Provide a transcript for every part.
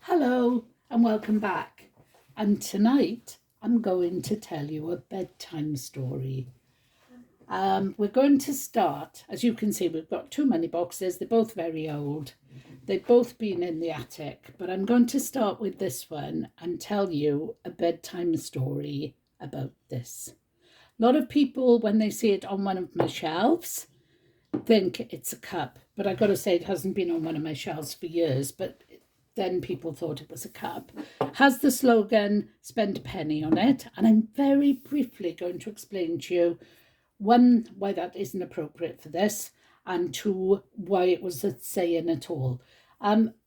Hello and welcome back. And tonight I'm going to tell you a bedtime story. We're going to start, as you can see, we've got two money boxes. They're both very old. They've both been in the attic, but I'm going to start with this one and tell you a bedtime story about this. A lot of people, when they see it on one of my shelves, think it's a cup, but I got to say it hasn't been on one of my shelves for years, but then people thought it was a cup. Has the slogan "spend a penny" on it, and I'm very briefly going to explain to you, one, why that isn't appropriate for this, and two, why it was a saying at all.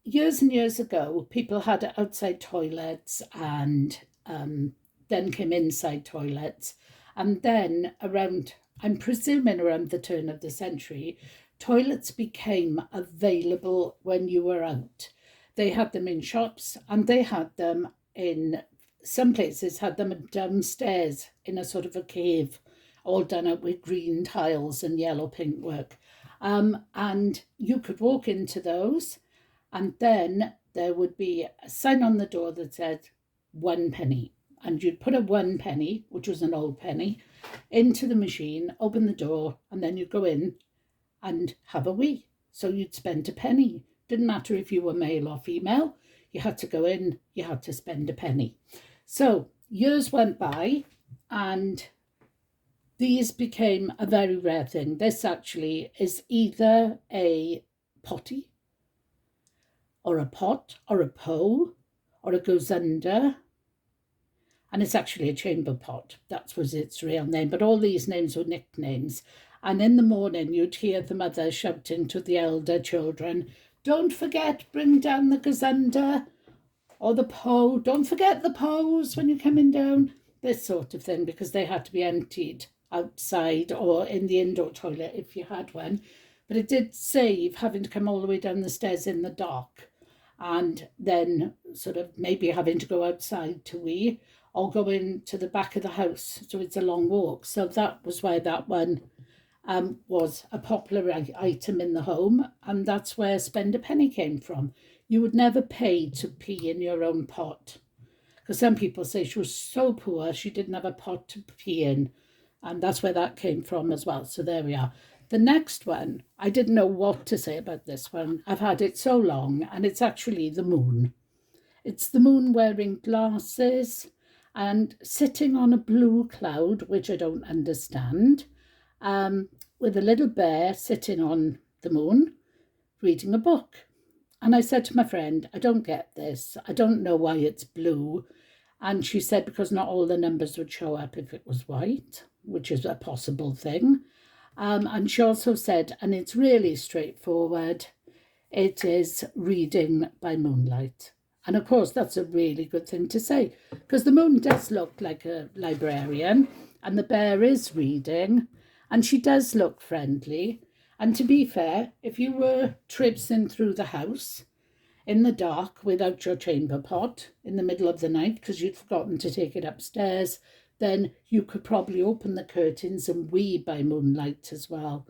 Years and years ago, people had outside toilets and then came inside toilets, and then I'm presuming around the turn of the century, toilets became available when you were out. They had them in shops, and they had them in some places, had them downstairs in a sort of a cave, all done up with green tiles and yellow paintwork. And you could walk into those, and then there would be a sign on the door that said 1 penny. And you'd put a 1 penny, which was an old penny, into the machine, open the door, and then you'd go in and have a wee. So you'd spend a penny. Didn't matter if you were male or female, you had to go in, you had to spend a penny. So years went by, and these became a very rare thing. This actually is either a potty, or a pot, or a po, or a gusunder, and it's actually a chamber pot. That was its real name, but all these names were nicknames. And in the morning, you'd hear the mother shouting to the elder children, "Don't forget, bring down the gusunder," or the po. "Don't forget the pos when you're coming down." This sort of thing, because they had to be emptied outside or in the indoor toilet if you had one. But it did save having to come all the way down the stairs in the dark, and then sort of maybe having to go outside to wee, or go into the back of the house. So it's a long walk. So that was why that one was a popular item in the home, and that's where spend a penny came from. You would never pay to pee in your own pot, because some people say she was so poor she didn't have a pot to pee in, and that's where that came from as well. So there we are. The next one, I didn't know what to say about this one. I've had it so long, and it's actually the moon. It's the moon wearing glasses and sitting on a blue cloud, which I don't understand, with a little bear sitting on the moon reading a book. And I said to my friend, "I don't get this. I don't know why it's blue." And she said because not all the numbers would show up if it was white, which is a possible thing. And she also said, and it's really straightforward, it is reading by moonlight. And of course, that's a really good thing to say, because the moon does look like a librarian, and the bear is reading, and she does look friendly. And to be fair, if you were traipsing through the house in the dark without your chamber pot in the middle of the night because you'd forgotten to take it upstairs, then you could probably open the curtains and wee by moonlight as well.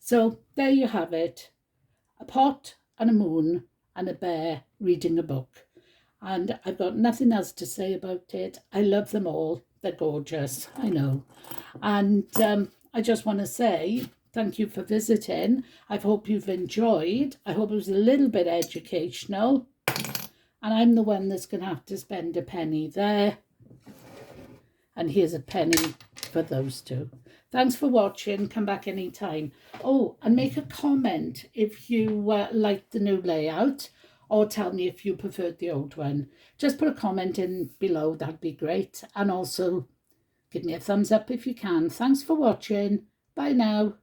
So there you have it. A pot and a moon and a bear reading a book. And I've got nothing else to say about it. I love them all. They're gorgeous, I know. And I just want to say thank you for visiting. I hope you've enjoyed. I hope it was a little bit educational. And I'm the one that's going to have to spend a penny there. And here's a penny for those two. Thanks for watching. Come back anytime. Oh, and make a comment if you like the new layout, or tell me if you preferred the old one. Just put a comment in below. That'd be great. And also give me a thumbs up if you can. Thanks for watching. Bye now.